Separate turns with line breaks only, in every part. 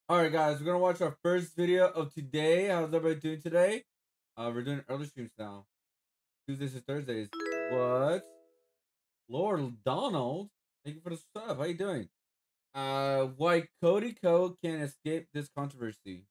All right, guys, we're gonna watch our first video of today. How's everybody doing today? We're doing early streams now, Tuesdays and Thursdays. What? Lord Donald, thank you for the sub. How you doing? Why Cody Co can't escape this controversy?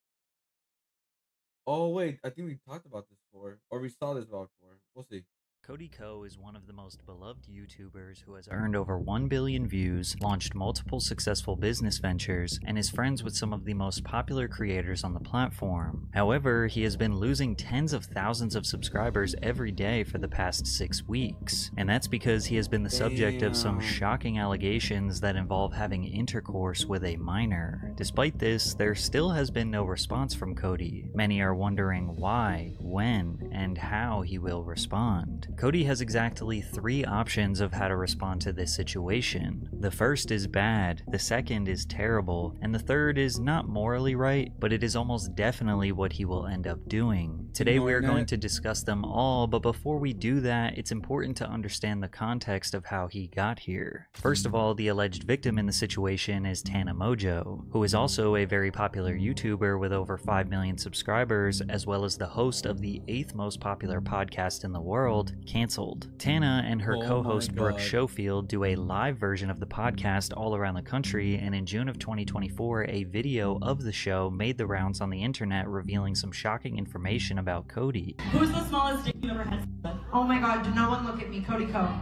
Oh wait, I think we talked about this before, or we saw this before. We'll see.
Cody Co is one of the most beloved YouTubers who has earned over 1 billion views, launched multiple successful business ventures, and is friends with some of the most popular creators on the platform. However, he has been losing tens of thousands of subscribers every day for the past 6 weeks, and that's because he has been the subject of some shocking allegations that involve having intercourse with a minor. Despite this, there still has been no response from Cody. Many are wondering why, when, and how he will respond. Cody has exactly 3 options of how to respond to this situation. The first is bad, the second is terrible, and the third is not morally right, but it is almost definitely what he will end up doing. Today we are going to discuss them all, but before we do that, it's important to understand the context of how he got here. First of all, the alleged victim in the situation is Tana Mojo, who is also a very popular YouTuber with over 5 million subscribers, as well as the host of the 8th most popular podcast in the world, Cancelled. Tana and her co-host Brooke Schofield do a live version of the podcast all around the country, and in June of 2024, a video of the show made the rounds on the internet revealing some shocking information about Cody.
Who's the smallest dick you ever had? Oh my god, do no one look at me, Cody Co.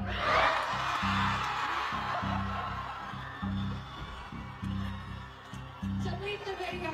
Delete the video.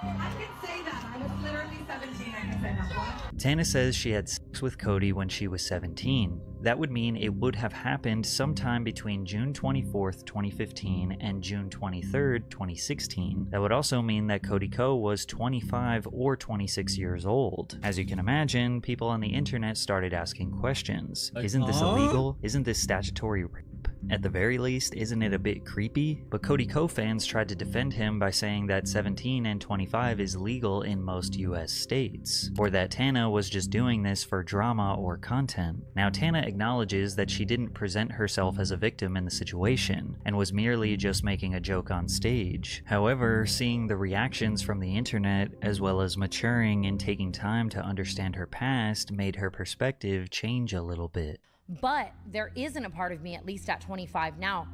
I can say that. I was literally 17. I can say that. What?
Tana says she had sex with Cody when she was 17. That would mean it would have happened sometime between June 24th, 2015 and June 23rd, 2016. That would also mean that Cody Co was 25 or 26 years old. As you can imagine, people on the internet started asking questions. Isn't this illegal? Isn't this statutory rape? At the very least, isn't it a bit creepy? But Cody Co fans tried to defend him by saying that 17 and 25 is legal in most US states, or that Tana was just doing this for drama or content. Now, Tana acknowledges that she didn't present herself as a victim in the situation, and was merely just making a joke on stage. However, seeing the reactions from the internet, as well as maturing and taking time to understand her past, made her perspective change a little bit.
But there isn't a part of me, at least at 25 now.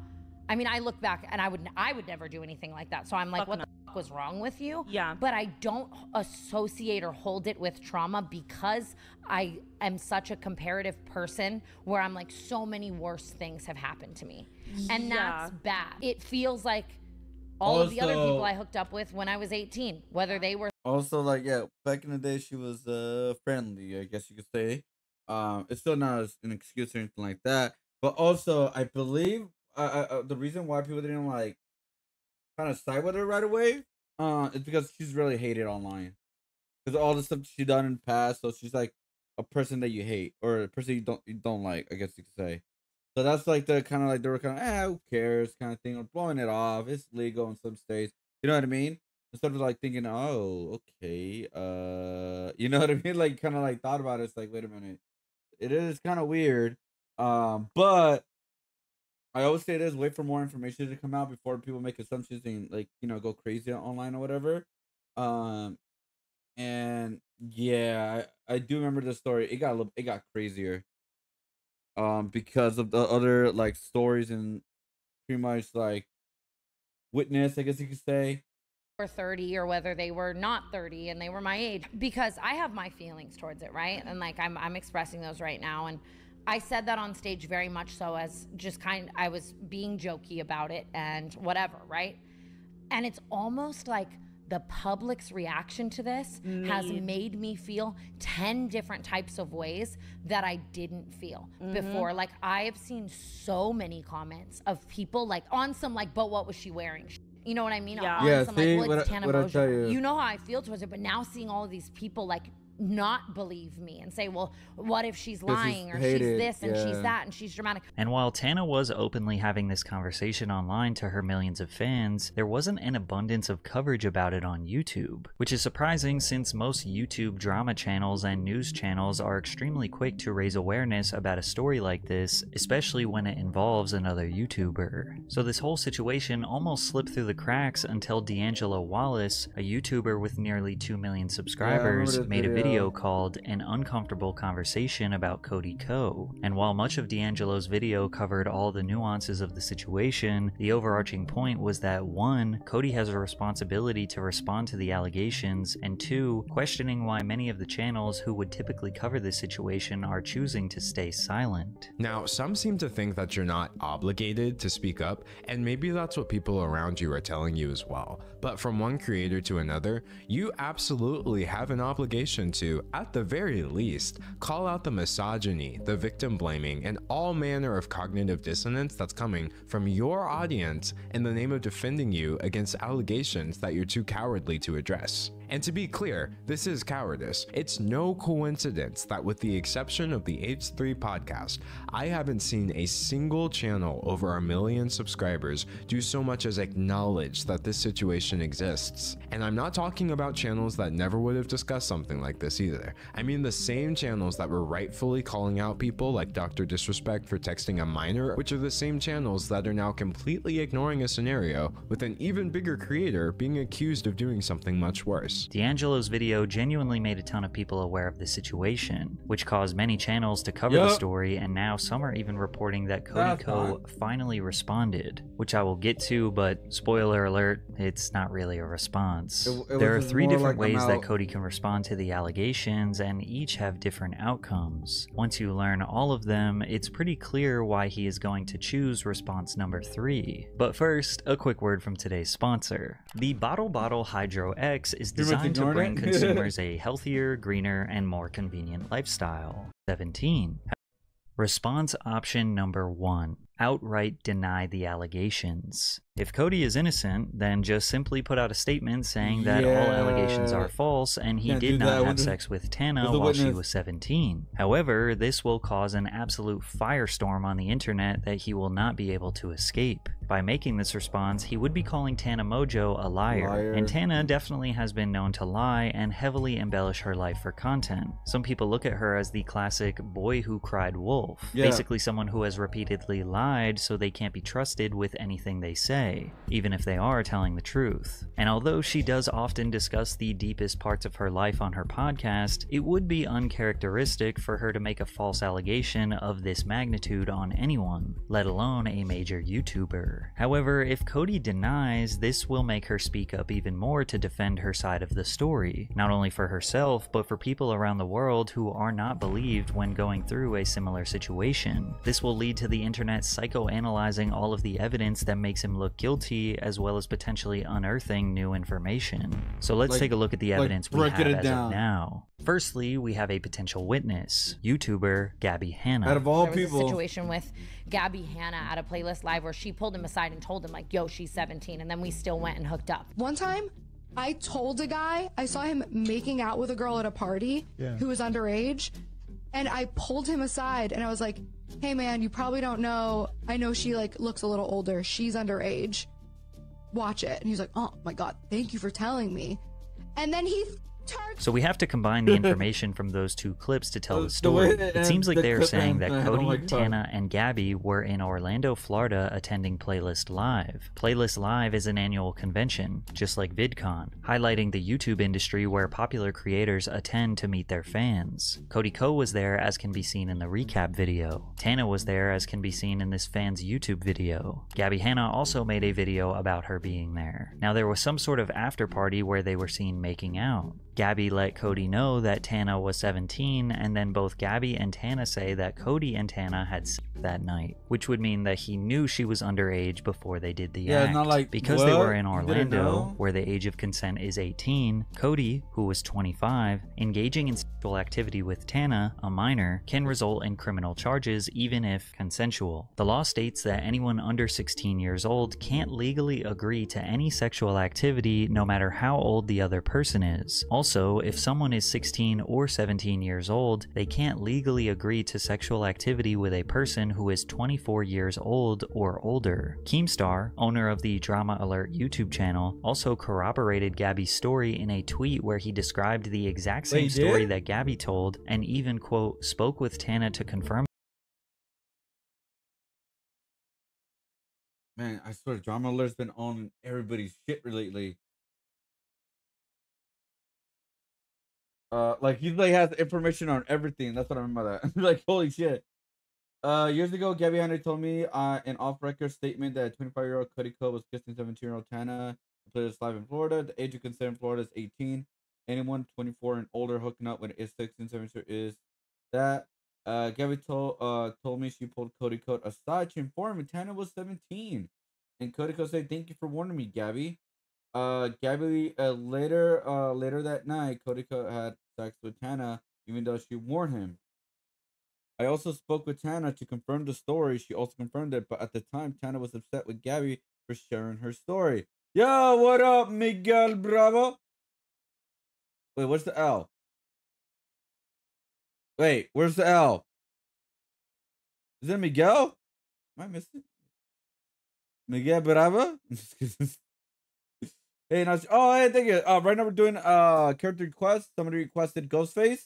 I mean, I look back and I would never do anything like that. So I'm like, what the fuck was wrong with you?
Yeah.
But I don't associate or hold it with trauma because I am such a comparative person where I'm like, so many worse things have happened to me. And that's bad. It feels like all of the other people I hooked up with when I was 18, whether they were.
Also, like, yeah, back in the day, she was friendly, I guess you could say. It's still not an excuse or anything like that. But also, I believe the reason why people didn't like kind of side with her right away, is because she's really hated online. Because all the stuff she done in the past, so she's like a person that you hate or a person you don't like, I guess you could say. So that's like the kind of like they were kind of who cares kind of thing, or blowing it off. It's legal in some states, you know what I mean? Instead of like thinking, oh, okay, you know what I mean? Like kind of like thought about it. It's like, wait a minute. It is kind of weird, but I always say this: wait for more information to come out before people make assumptions and like go crazy online or whatever. And yeah, I do remember the story. It got crazier, because of the other like stories and pretty much like witness, I guess you could say.
Were 30 or whether they were not 30 and they were my age, because I have my feelings towards it, right? And like I'm expressing those right now, and I said that on stage very much so as just I was being jokey about it and whatever, right? And it's almost like the public's reaction to this has made me feel 10 different types of ways that I didn't feel before. Like I have seen so many comments of people like on some like, but what was she wearing? You know what I mean?
Yeah.
On some,
See,
like, well, it's
what I tell you.
You know how I feel towards it, but now seeing all of these people like not believe me and say, well, what if she's
'Cause
lying, or she's
hated,
this and she's
yeah.
that and she's dramatic?
And while Tana was openly having this conversation online to her millions of fans, there wasn't an abundance of coverage about it on YouTube, which is surprising since most YouTube drama channels and news channels are extremely quick to raise awareness about a story like this, especially when it involves another YouTuber. So this whole situation almost slipped through the cracks until D'Angelo Wallace, a YouTuber with nearly 2 million subscribers,
this
made a
video.
video called An Uncomfortable Conversation about Cody Co. And while much of D'Angelo's video covered all the nuances of the situation, the overarching point was that 1. Cody has a responsibility to respond to the allegations, and 2. questioning why many of the channels who would typically cover this situation are choosing to stay silent.
Now, some seem to think that you're not obligated to speak up, and maybe that's what people around you are telling you as well. But from one creator to another, you absolutely have an obligation to, at the very least, call out the misogyny, the victim blaming, and all manner of cognitive dissonance that's coming from your audience in the name of defending you against allegations that you're too cowardly to address. And to be clear, this is cowardice. It's no coincidence that with the exception of the H3 podcast, I haven't seen a single channel over 1 million subscribers do so much as acknowledge that this situation exists. And I'm not talking about channels that never would have discussed something like this either. I mean the same channels that were rightfully calling out people like Dr. Disrespect for texting a minor, which are the same channels that are now completely ignoring a scenario with an even bigger creator being accused of doing something much worse.
D'Angelo's video genuinely made a ton of people aware of the situation, which caused many channels to cover the story, and now some are even reporting that Cody Co. finally responded, which I will get to, but spoiler alert, it's not really a response. There are 3 different ways that Cody can respond to the allegations, and each have different outcomes. Once you learn all of them, it's pretty clear why he is going to choose response number 3. But first, a quick word from today's sponsor. The Bottle Hydro X is designed to bring consumers a healthier, greener, and more convenient lifestyle. 17. Response option number 1. Outright deny the allegations. If Cody is innocent, then just simply put out a statement saying that all allegations are false and he did not have sex with Tana while she was 17. However, this will cause an absolute firestorm on the internet that he will not be able to escape. By making this response, he would be calling Tana Mojo a liar. And Tana definitely has been known to lie and heavily embellish her life for content. Some people look at her as the classic boy who cried wolf. Basically someone who has repeatedly lied so they can't be trusted with anything they say, even if they are telling the truth. And although she does often discuss the deepest parts of her life on her podcast, it would be uncharacteristic for her to make a false allegation of this magnitude on anyone, let alone a major YouTuber. However, if Cody denies, this will make her speak up even more to defend her side of the story, not only for herself, but for people around the world who are not believed when going through a similar situation. This will lead to the internet psychoanalyzing all of the evidence that makes him look guilty, as well as potentially unearthing new information. So let's take a look at the evidence we have as of now. Firstly, we have a potential witness, YouTuber Gabby Hanna.
Out of all
there was
people,
a situation with Gabby Hanna at a playlist live where she pulled him aside and told him like, yo, she's 17, and then we still went and hooked up.
One time, I told a guy, I saw him making out with a girl at a party who was underage, and I pulled him aside and I was like, hey man, you probably don't know, I know she like looks a little older, she's underage, watch it. And he's like, oh my god, thank you for telling me. And then he
So we have to combine the information from those 2 clips to tell the story. It seems like they are saying that Cody, Tana, and Gabby were in Orlando, Florida attending Playlist Live. Playlist Live is an annual convention, just like VidCon, highlighting the YouTube industry where popular creators attend to meet their fans. Cody Co was there, as can be seen in the recap video. Tana was there, as can be seen in this fan's YouTube video. Gabby Hanna also made a video about her being there. Now there was some sort of after party where they were seen making out. Gabby let Cody know that Tana was 17, and then both Gabby and Tana say that Cody and Tana had sex that night, which would mean that he knew she was underage before they did the act.
Not like,
because they were in Orlando, where the age of consent is 18, Cody, who was 25, engaging in sexual activity with Tana, a minor, can result in criminal charges even if consensual. The law states that anyone under 16 years old can't legally agree to any sexual activity no matter how old the other person is. Also, Also, if someone is 16 or 17 years old, they can't legally agree to sexual activity with a person who is 24 years old or older. Keemstar, owner of the Drama Alert YouTube channel, also corroborated Gabby's story in a tweet where he described the exact same story that Gabby told and even, quote, spoke with Tana to confirm.
Man, I swear, Drama Alert's been on everybody's shit lately. Like he like has information on everything. That's what I mean by that. Like, holy shit. Years ago, Gabby Hanna told me an off-record statement that 25-year-old Cody was kissing 17-year-old Tana. Played this live in Florida. The age of consent in Florida is 18. Anyone 24 and older hooking up when it's 16, 17 is that. Gabby told me she pulled Cody aside to inform me Tana was 17. And Cody said, "Thank you for warning me, Gabby." Gabby later that night, Cody had sex with Tana, even though she warned him. I also spoke with Tana to confirm the story. She also confirmed it, but at the time, Tana was upset with Gabby for sharing her story. Yo, what up, Miguel Bravo? Wait, what's the L? Wait, where's the L? Is it Miguel? Am I missing? Miguel Bravo? Hey, now, oh, hey, thank you. Right now we're doing character requests. Somebody requested Ghostface.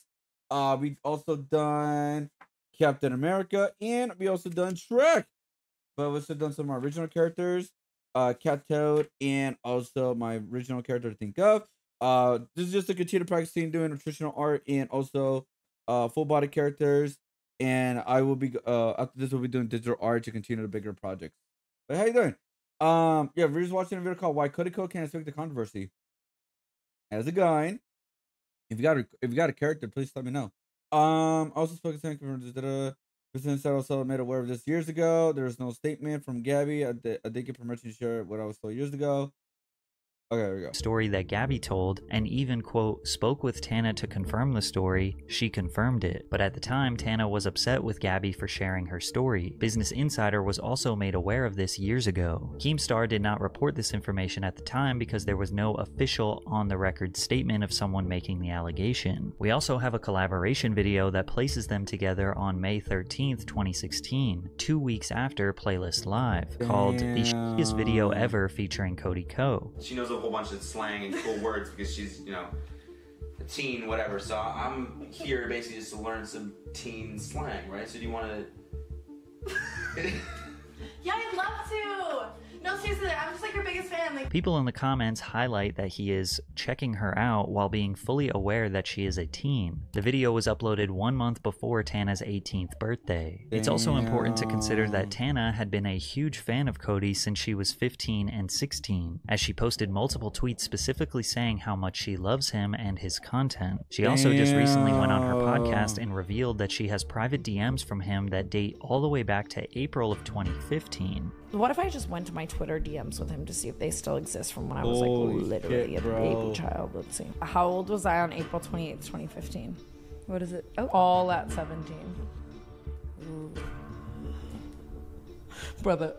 We've also done Captain America, and we also done Shrek. But we've also done some of our original characters, Cat Toad, and also my original character to think of. This is just to continue practicing doing nutritional art and also full body characters. And I will be after this we'll be doing digital art to continue the bigger projects. But how you doing? Yeah, we're just watching a video called "Why Cody can't Expect the Controversy." As a guy, if you got a character, please let me know. Also spoke to the business. I also made aware of this years ago. There was no statement from Gabby. I did get permission to share what I was told years ago. Okay, there we go.
Story that Gabby told, and even, quote, spoke with Tana to confirm the story. She confirmed it. But at the time, Tana was upset with Gabby for sharing her story. Business Insider was also made aware of this years ago. Keemstar did not report this information at the time because there was no official on-the-record statement of someone making the allegation. We also have a collaboration video that places them together on May 13th, 2016, 2 weeks after Playlist Live, called The Shittiest Video Ever featuring Cody Co.
She knows a whole bunch of slang and cool words because she's, you know, a teen, whatever. So I'm here basically just to learn some teen slang, right? So do you want to?
Yeah, I'd love to. No, seriously, I'm just like your biggest fan. Like,
people in the comments highlight that he is checking her out while being fully aware that she is a teen. The video was uploaded 1 month before Tana's 18th birthday. It's also important to consider that Tana had been a huge fan of Cody since she was 15 and 16, as she posted multiple tweets specifically saying how much she loves him and his content. She also just recently went on her podcast and revealed that she has private DMs from him that date all the way back to April of 2015.
What if I just went to my Twitter DMs with him to see if they still exist from when I was like literally a baby child? Let's see. How old was I on April 28th, 2015? What is it? Oh, all at 17. Ooh. Brother.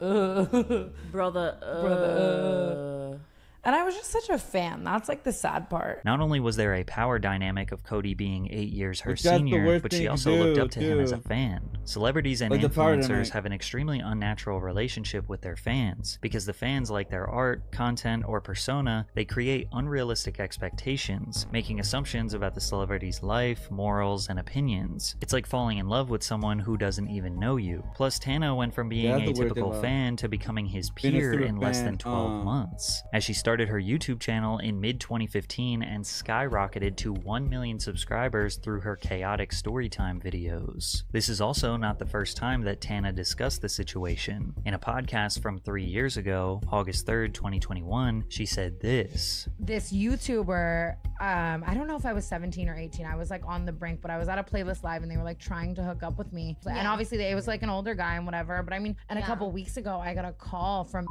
And I was just such a fan. That's like the sad part.
Not only was there a power dynamic of Cody being 8 years her senior, but she also looked up to him as a fan. Celebrities and influencers have an extremely unnatural relationship with their fans because the fans like their art, content, or persona. They create unrealistic expectations, making assumptions about the celebrity's life, morals, and opinions. It's like falling in love with someone who doesn't even know you. Plus, Tana went from being a typical fan to becoming his peer in less than 12 months. As she started her YouTube channel in mid-2015 and skyrocketed to 1 million subscribers through her chaotic storytime videos. This is also not the first time that Tana discussed the situation. In a podcast from 3 years ago, August 3rd, 2021, she said this.
This YouTuber, I don't know if I was 17 or 18. I was like on the brink, but I was at a Playlist Live and they were like trying to hook up with me. Yeah. And obviously it was like an older guy and whatever. But I mean, and a couple weeks ago, I got a call from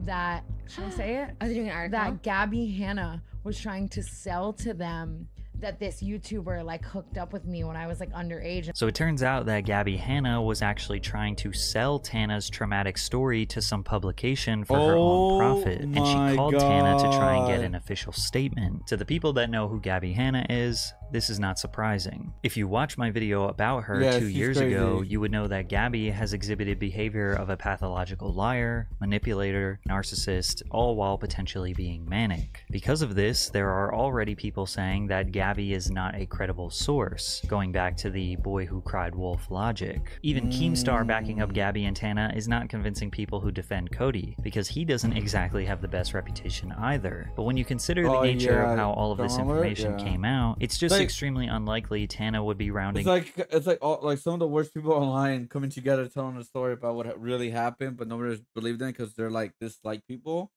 that, should I say it?
I was doing an article.
That Gabby Hanna was trying to sell to them that this YouTuber like hooked up with me when I was like underage.
So it turns out that Gabby Hanna was actually trying to sell Tana's traumatic story to some publication for her own profit, and she called Tana to try and get an official statement. To the people that know who Gabby Hanna is, this is not surprising. If you watch my video about her 2 years ago, you would know that Gabby has exhibited behavior of a pathological liar, manipulator, narcissist, all while potentially being manic. Because of this, there are already people saying that Gabby is not a credible source, going back to the boy who cried wolf logic. Even Keemstar backing up Gabby and Tana is not convincing people who defend Cody, because he doesn't exactly have the best reputation either. But when you consider the nature of how all of this information came out, it's just extremely unlikely Tana would be rounding.
It's like all, like some of the worst people online coming together telling a story about what really happened, but nobody believed in because they're like dislike people.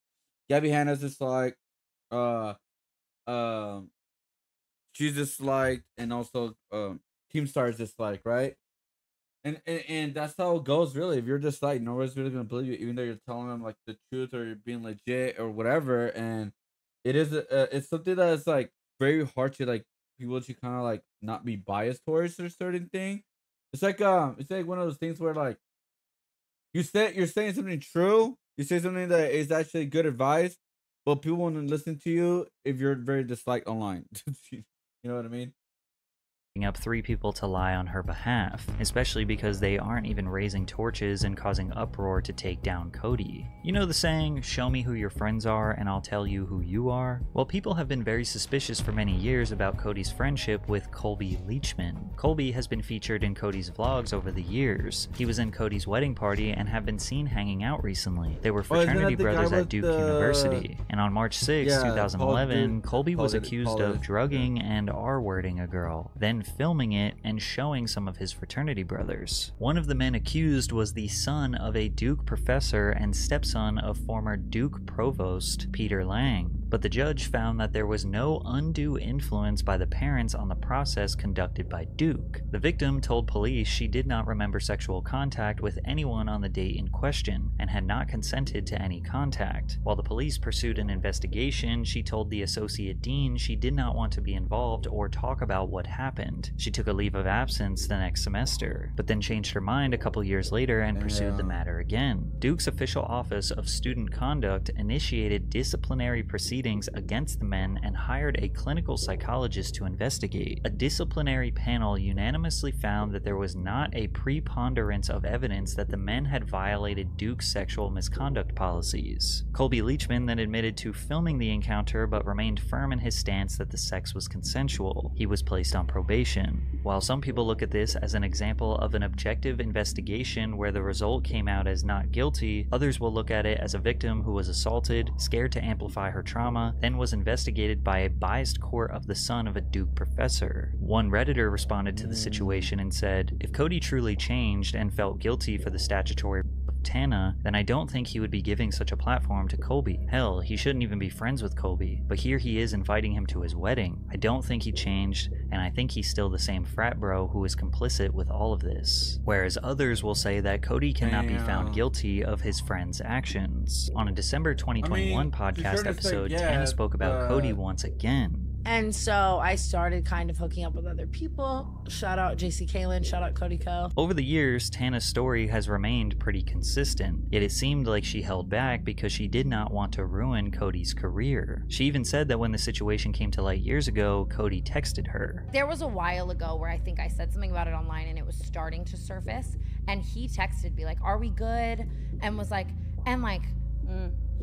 Gabby Hanna's just like, she's disliked, and also Keemstar is disliked, right? And that's how it goes, really. If you're disliked, nobody's really gonna believe you, even though you're telling them like the truth or you're being legit or whatever. And it is it's something that is like very hard to like people to kind of like not be biased towards a certain thing. It's like one of those things where like you're saying something true, you say something that is actually good advice, but people want to listen to you if you're very disliked online. You know what I mean?
Up 3 people to lie on her behalf, especially because they aren't even raising torches and causing uproar to take down Cody. You know the saying, show me who your friends are and I'll tell you who you are? Well, people have been very suspicious for many years about Cody's friendship with Colby Leachman. Colby has been featured in Cody's vlogs over the years. He was in Cody's wedding party and have been seen hanging out recently. They were fraternity brothers at Duke University, and on March 6, 2011, Colby was accused of drugging and R-wording a girl, then filming it and showing some of his fraternity brothers. One of the men accused was the son of a Duke professor and stepson of former Duke provost Peter Lang, but the judge found that there was no undue influence by the parents on the process conducted by Duke. The victim told police she did not remember sexual contact with anyone on the date in question and had not consented to any contact. While the police pursued an investigation, she told the associate dean she did not want to be involved or talk about what happened. She took a leave of absence the next semester, but then changed her mind a couple years later and pursued the matter again. Duke's official Office of Student Conduct initiated disciplinary proceedings against the men and hired a clinical psychologist to investigate. A disciplinary panel unanimously found that there was not a preponderance of evidence that the men had violated Duke's sexual misconduct policies. Colby Leachman then admitted to filming the encounter but remained firm in his stance that the sex was consensual. He was placed on probation. While some people look at this as an example of an objective investigation where the result came out as not guilty, others will look at it as a victim who was assaulted, scared to amplify her trauma, then was investigated by a biased court of the son of a Duke professor. One Redditor responded to the situation and said, if Cody truly changed and felt guilty for the statutory Tana, then I don't think he would be giving such a platform to Colby. Hell, he shouldn't even be friends with Colby, but here he is inviting him to his wedding. I don't think he changed, and I think he's still the same frat bro who is complicit with all of this. Whereas others will say that Cody cannot be found guilty of his friend's actions. On a December 2021 podcast episode, Tana spoke about Cody once again.
And so I started kind of hooking up with other people. Shout out JC Kalen, shout out Cody Co.
Over the years, Tana's story has remained pretty consistent, yet it seemed like she held back because she did not want to ruin Cody's career. She even said that when the situation came to light years ago, Cody texted her.
There was a while ago where I think I said something about it online and it was starting to surface, and he texted me like, are we good? And was like,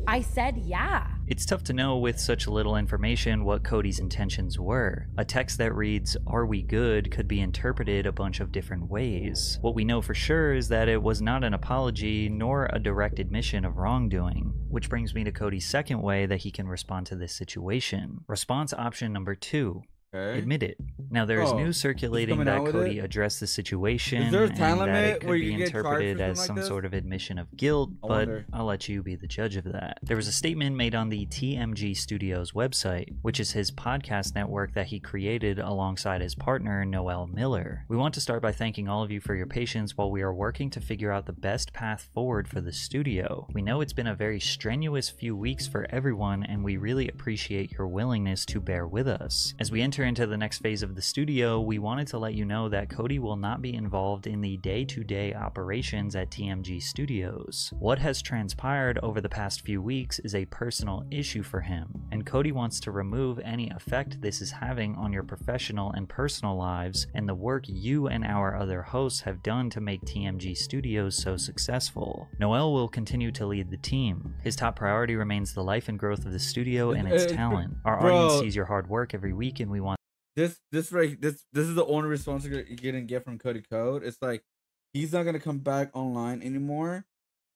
I said yeah.
It's tough to know with such little information what Cody's intentions were. A text that reads, "Are we good?" could be interpreted a bunch of different ways. What we know for sure is that it was not an apology nor a direct admission of wrongdoing. Which brings me to Cody's second way that he can respond to this situation. Response option number 2. Admit it. Now there is news circulating that Cody addressed the situation and that it could be interpreted as some sort of admission of guilt, but I'll let you be the judge of that. There was a statement made on the TMG Studios website, which is his podcast network that he created alongside his partner Noel Miller. We want to start by thanking all of you for your patience while we are working to figure out the best path forward for the studio. We know it's been a very strenuous few weeks for everyone, and we really appreciate your willingness to bear with us. As we enter enter into the next phase of the studio, we wanted to let you know that Cody will not be involved in the day-to-day operations at TMG Studios. What has transpired over the past few weeks is a personal issue for him, and Cody wants to remove any effect this is having on your professional and personal lives and the work you and our other hosts have done to make TMG Studios so successful. Noel will continue to lead the team. His top priority remains the life and growth of the studio and its talent. Our audience sees your hard work every week, and we want
this is the only response you're gonna get from Cody Code. It's like he's not gonna come back online anymore,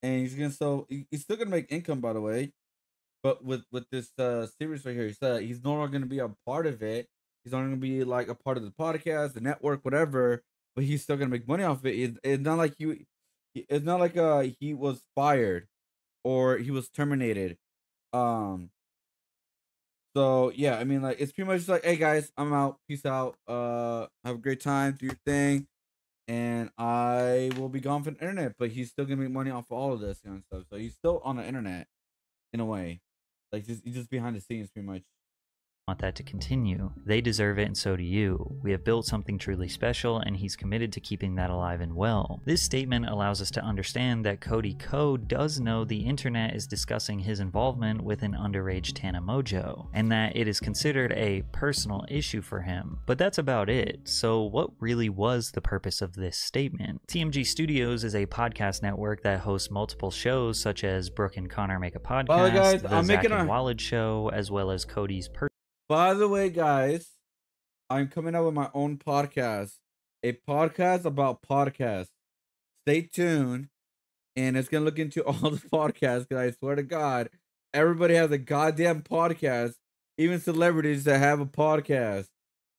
and he's still gonna make income, by the way. But with this series right here, he said he's no longer gonna be a part of it. He's not gonna be like a part of the podcast, the network, whatever. But he's still gonna make money off it. It's not like he was fired or he was terminated. So yeah, I mean, like, it's pretty much just like, hey guys, I'm out, peace out, have a great time, do your thing, and I will be gone from the internet. But he's still gonna make money off of all of this kind of stuff. So he's still on the internet in a way, like he's just behind the scenes, pretty much.
that to continue. They deserve it, and so do you. We have built something truly special, and he's committed to keeping that alive and well. This statement allows us to understand that Cody Code does know the internet is discussing his involvement with an underage Tana Mojo, and that it is considered a personal issue for him. But that's about it. So what really was the purpose of this statement? TMG Studios is a podcast network that hosts multiple shows, such as Brooke and Connor Make a Podcast,
guys,
the
I'm
Zach
making
and
a...
Walid Show, as well as Cody's
By the way, guys, I'm coming out with my own podcast. A podcast about podcasts. Stay tuned. And it's going to look into all the podcasts, because I swear to God, everybody has a goddamn podcast. Even celebrities that have a podcast.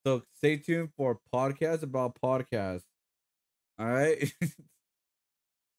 So stay tuned for podcasts about podcasts. All right?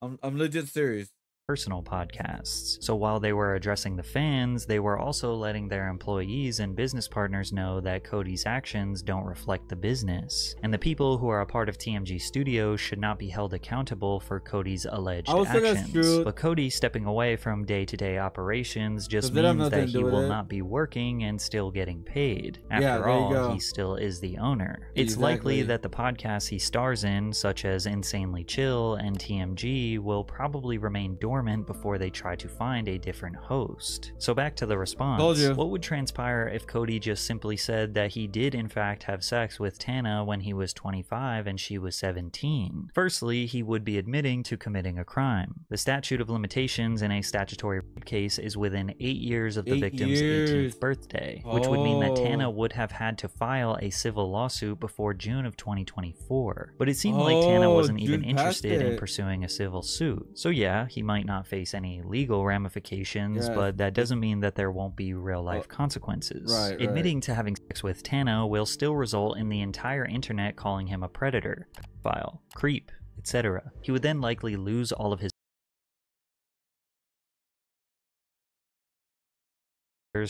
I'm legit serious.
Personal podcasts. So while they were addressing the fans, they were also letting their employees and business partners know that Cody's actions don't reflect the business, and the people who are a part of TMG Studios should not be held accountable for Cody's alleged actions. But Cody stepping away from day-to-day operations just means that he will not be working and still getting paid. After all, he still is the owner. It's likely that the podcasts he stars in, such as Insanely Chill and TMG, will probably remain dormant before they try to find a different host. So back to the response. What would transpire if Cody just simply said that he did in fact have sex with Tana when he was 25 and she was 17? Firstly, he would be admitting to committing a crime. The statute of limitations in a statutory rape case is within 8 years of the victim's 18th birthday, which would mean that Tana would have had to file a civil lawsuit before June of 2024. But it seemed like Tana wasn't even interested in pursuing a civil suit. So yeah, he might not face any legal ramifications, but that doesn't mean that there won't be real life consequences. Admitting to having sex with Tana will still result in the entire internet calling him a predator, pedophile, creep, etc. He would then likely lose all of his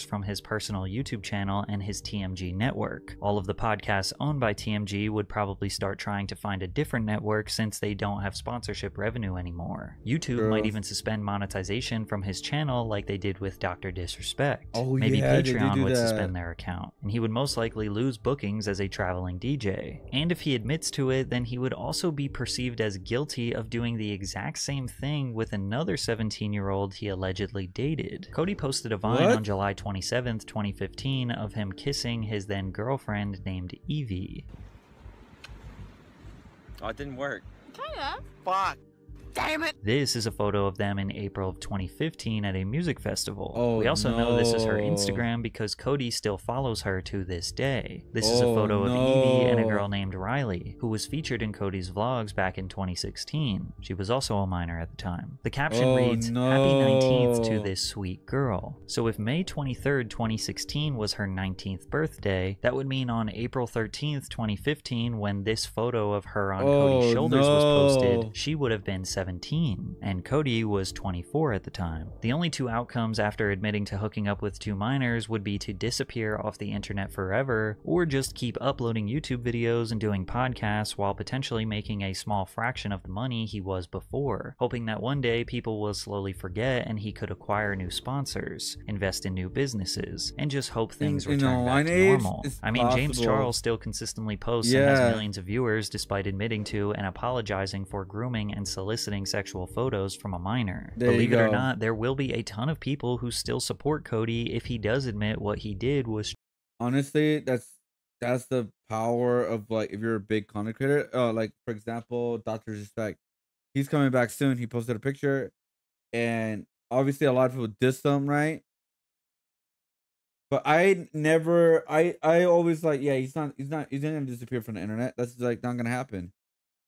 from his personal YouTube channel and his TMG network. All of the podcasts owned by TMG would probably start trying to find a different network since they don't have sponsorship revenue anymore. YouTube might even suspend monetization from his channel like they did with Dr. Disrespect. Maybe Patreon would suspend their account, and he would most likely lose bookings as a traveling DJ. And if he admits to it, then he would also be perceived as guilty of doing the exact same thing with another 17-year-old he allegedly dated. Cody posted a Vine on July 27th, 2015 of him kissing his then girlfriend named Evie.
Oh, it didn't work.
Kinda.
Fuck. Damn it!
This is a photo of them in April of 2015 at a music festival. We also know this is her Instagram because Cody still follows her to this day. This is a photo of Evie and a girl named Riley, who was featured in Cody's vlogs back in 2016. She was also a minor at the time. The caption reads, "Happy 19th to this sweet girl." So if May 23rd, 2016 was her 19th birthday, that would mean on April 13th, 2015, when this photo of her on Cody's shoulders was posted, she would have been 17. 17, and Cody was 24 at the time. The only two outcomes after admitting to hooking up with two minors would be to disappear off the internet forever, or just keep uploading YouTube videos and doing podcasts while potentially making a small fraction of the money he was before, hoping that one day people will slowly forget and he could acquire new sponsors, invest in new businesses, and just hope things return back to normal. I mean, James Charles still consistently posts and has millions of viewers despite admitting to and apologizing for grooming and soliciting sexual photos from a minor. Believe it or not, there will be a ton of people who still support Cody if he does admit what he did was.
Honestly, that's the power of, like, if you're a big content creator. Like, for example, Dr. Respect. He's coming back soon. He posted a picture, and obviously a lot of people diss him, right? But I always like, yeah, he's not gonna disappear from the internet. That's like not gonna happen.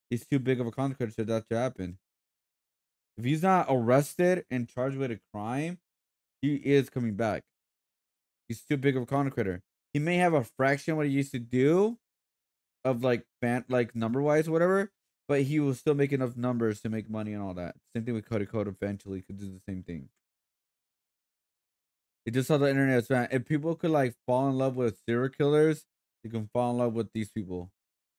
He's too big of a content creator for that to happen. If he's not arrested and charged with a crime, he is coming back. He's too big of a content creator. He may have a fraction what he used to do, of like number wise or whatever, but he will still make enough numbers to make money and all that. Same thing with Cody. Code eventually could do the same thing. It just how the internet is, man. If people could like fall in love with serial killers, they can fall in love with these people.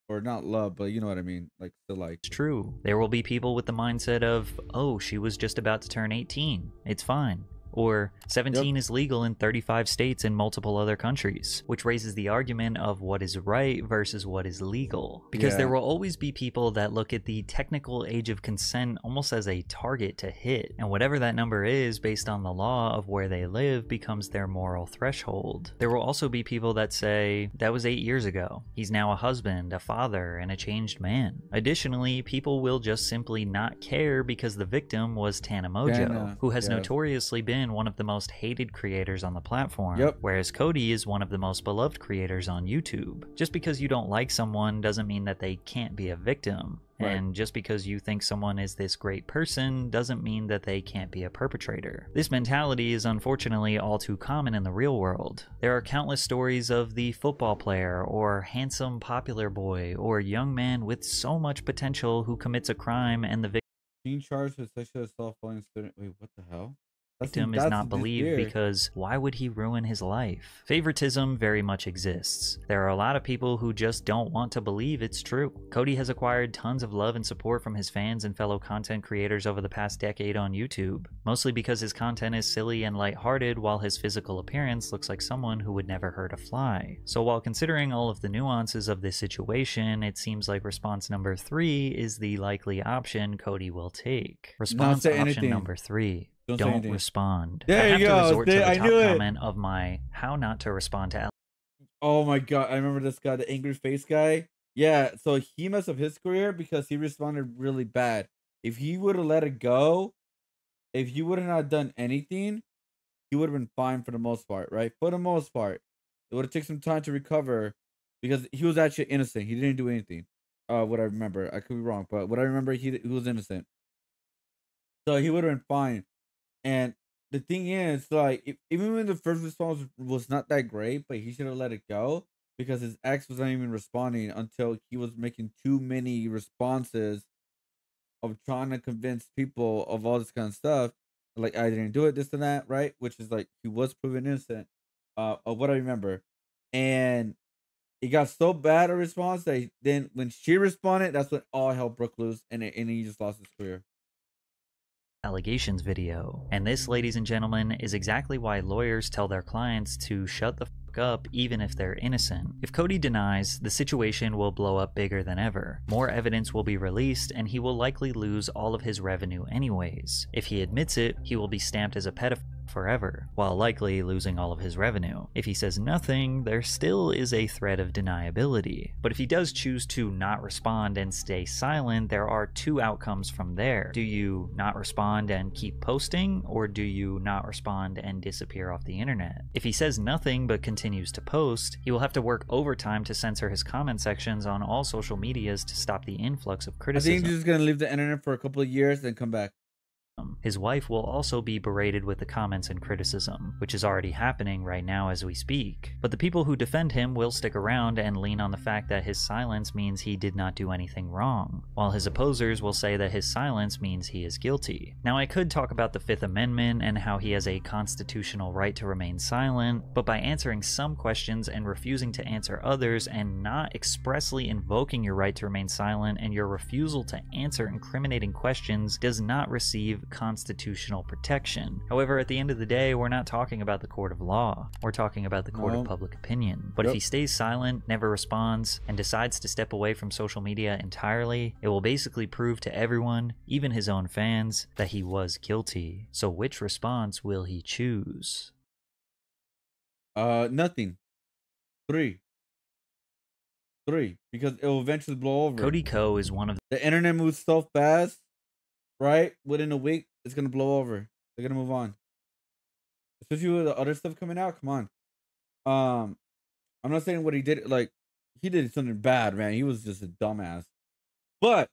Or not love, but you know what I mean. Like, still like.
It's true. There will be people with the mindset of, oh, she was just about to turn 18. It's fine. Or 17 is legal in 35 states and multiple other countries, which raises the argument of what is right versus what is legal. Because there will always be people that look at the technical age of consent almost as a target to hit, and whatever that number is based on the law of where they live becomes their moral threshold. There will also be people that say, that was 8 years ago. He's now a husband, a father, and a changed man. Additionally, people will just simply not care because the victim was Tana Mojo, who has notoriously been one of the most hated creators on the platform, whereas Cody is one of the most beloved creators on YouTube. Just because you don't like someone doesn't mean that they can't be a victim. And just because you think someone is this great person doesn't mean that they can't be a perpetrator. This mentality is unfortunately all too common in the real world. There are countless stories of the football player or handsome popular boy or young man with so much potential who commits a crime and the victim
being charged with sexual assault following student. Wait, what the hell?
Victim is not believed because why would he ruin his life? Favoritism very much exists. There are a lot of people who just don't want to believe it's true. Cody has acquired tons of love and support from his fans and fellow content creators over the past decade on YouTube, mostly because his content is silly and lighthearted while his physical appearance looks like someone who would never hurt a fly. So while considering all of the nuances of this situation, it seems like response number 3 is the likely option Cody will take. Response option number 3. Don't respond.
There
I have
you
to
go.
resort to the
I
top
knew it.
comment of my how not to respond to.
Oh my god, I remember this guy, the angry face guy. Yeah, so he messed up his career because he responded really bad. If he would have let it go, if he would have not done anything, he would have been fine for the most part, right? For the most part, it would have taken some time to recover because he was actually innocent. He didn't do anything. What I remember, I could be wrong, but what I remember, he was innocent. So he would have been fine. And the thing is, like, even when the first response was not that great, but he should have let it go because his ex was not even responding until he was making too many responses of trying to convince people of all this kind of stuff. Like, I didn't do it, this and that, right? Which is like, he was proven innocent, of what I remember. And it got so bad a response that then when she responded, that's when all hell broke loose and he just lost his career.
Allegations video. And this, ladies and gentlemen, is exactly why lawyers tell their clients to shut the fuck up even if they're innocent. If Cody denies, the situation will blow up bigger than ever. More evidence will be released and he will likely lose all of his revenue anyways. If he admits it, he will be stamped as a pedophile forever, while likely losing all of his revenue. If he says nothing, there still is a threat of deniability. But if he does choose to not respond and stay silent, there are two outcomes from there. Do you not respond and keep posting, or do you not respond and disappear off the internet? If he says nothing but continues to post, he will have to work overtime to censor his comment sections on all social medias to stop the influx of criticism.
I think he's just gonna leave the internet for a couple of years and come back.
His wife will also be berated with the comments and criticism, which is already happening right now as we speak. But the people who defend him will stick around and lean on the fact that his silence means he did not do anything wrong, while his opposers will say that his silence means he is guilty. Now, I could talk about the Fifth Amendment and how he has a constitutional right to remain silent, but by answering some questions and refusing to answer others and not expressly invoking your right to remain silent, and your refusal to answer incriminating questions does not receive constitutional protection. However, at the end of the day, we're not talking about the court of law. We're talking about the court of public opinion. But if he stays silent, never responds, and decides to step away from social media entirely, it will basically prove to everyone, even his own fans, that he was guilty. So which response will he choose?
Nothing. Three, because it will eventually blow over.
Cody Co is one of
the internet moves so fast, right? Within a week, it's gonna blow over. They're gonna move on. Especially with the other stuff coming out. Come on. I'm not saying what he did. Like, he did something bad, man. He was just a dumbass. But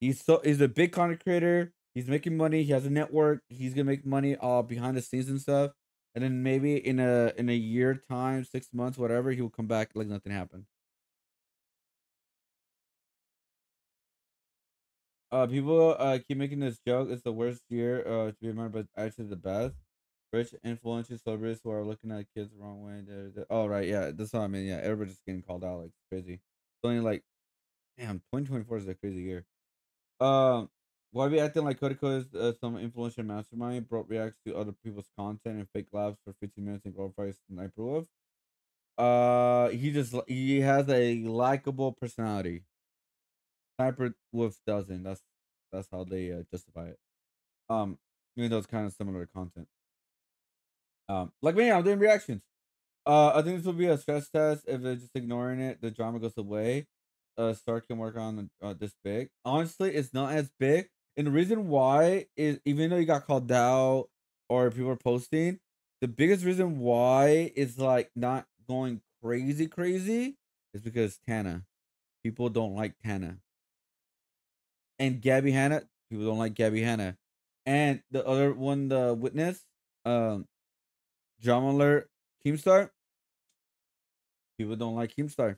he's a big content creator. He's making money. He has a network. He's gonna make money behind the scenes and stuff. And then maybe in a year time, 6 months, whatever, he will come back like nothing happened. People keep making this joke. It's the worst year to be remembered, but actually the best. Rich, influential celebrities who are looking at kids the wrong way. Oh, right, yeah, that's what I mean. Yeah, everybody's getting called out like crazy. It's only like, damn, 2024 is a crazy year. Why be acting like Cody is some influential mastermind? Bro reacts to other people's content and fake laughs for 15 minutes and glorifies Sniper Wolf. He has a likable personality. Sniper Wolf doesn't. That's how they justify it. Even though it's kind of similar content. Like me, I'm doing reactions. I think this will be a stress test. If they're just ignoring it, the drama goes away. Stark can work on this big. Honestly, it's not as big, and the reason why is even though you got called out or people are posting, the biggest reason why it's like not going crazy is because Tana. People don't like Tana. And Gabby Hanna, people don't like Gabby Hanna. And the other one, the witness, Drama Alert, Keemstar, people don't like Keemstar.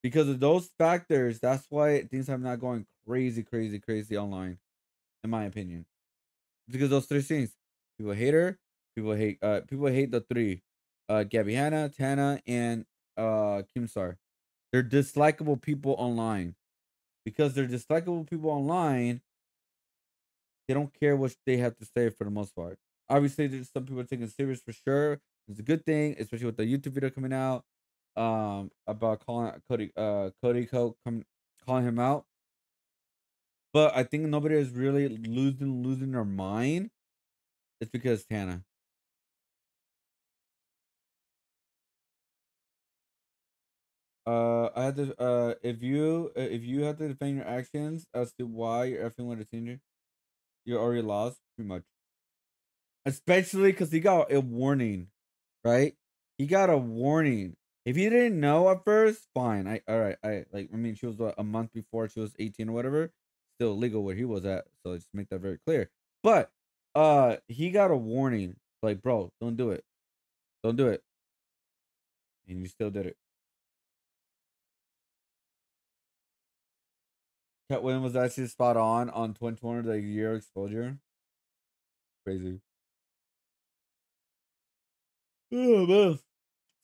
Because of those factors, that's why things are not going crazy online, in my opinion. Because those three things. People hate her, people hate the three. Gabby Hanna, Tana, and Keemstar. They're dislikable people online. Because they're dislikable people online, they don't care what they have to say for the most part. Obviously, there's some people taking it serious for sure. It's a good thing, especially with the YouTube video coming out. About calling Cody calling him out. But I think nobody is really losing their mind. It's because Tana. I had to if you have to defend your actions as to why you're effing with a teenager, you're already lost, pretty much. Especially because he got a warning, right? He got a warning. If he didn't know at first, fine. I mean, she was a month before she was 18 or whatever. Still legal where he was at, so just make that very clear. But he got a warning, like, bro, don't do it, and you still did it. Cat Williams was actually spot on 2020, the year exposure. Crazy. Oh man. It's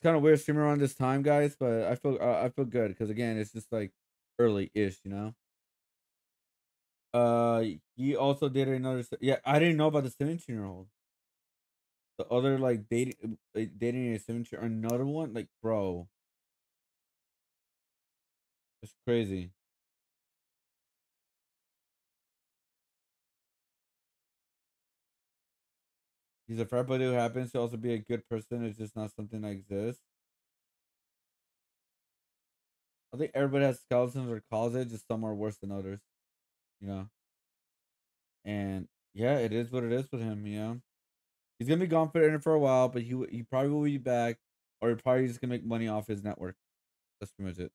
kind of weird streaming around this time, guys, but I feel good because again, it's just like early-ish, you know. He also did another. Yeah, I didn't know about the 17-year-old. The other like dating a 17 or another one, like bro, it's crazy. He's a frat boy who happens to also be a good person. It's just not something that exists. I think everybody has skeletons or closets, just some are worse than others, you know. And yeah, it is what it is with him, you know. He's gonna be gone for the internet for a while, but he probably will be back, or he probably just gonna make money off his network. That's pretty much it.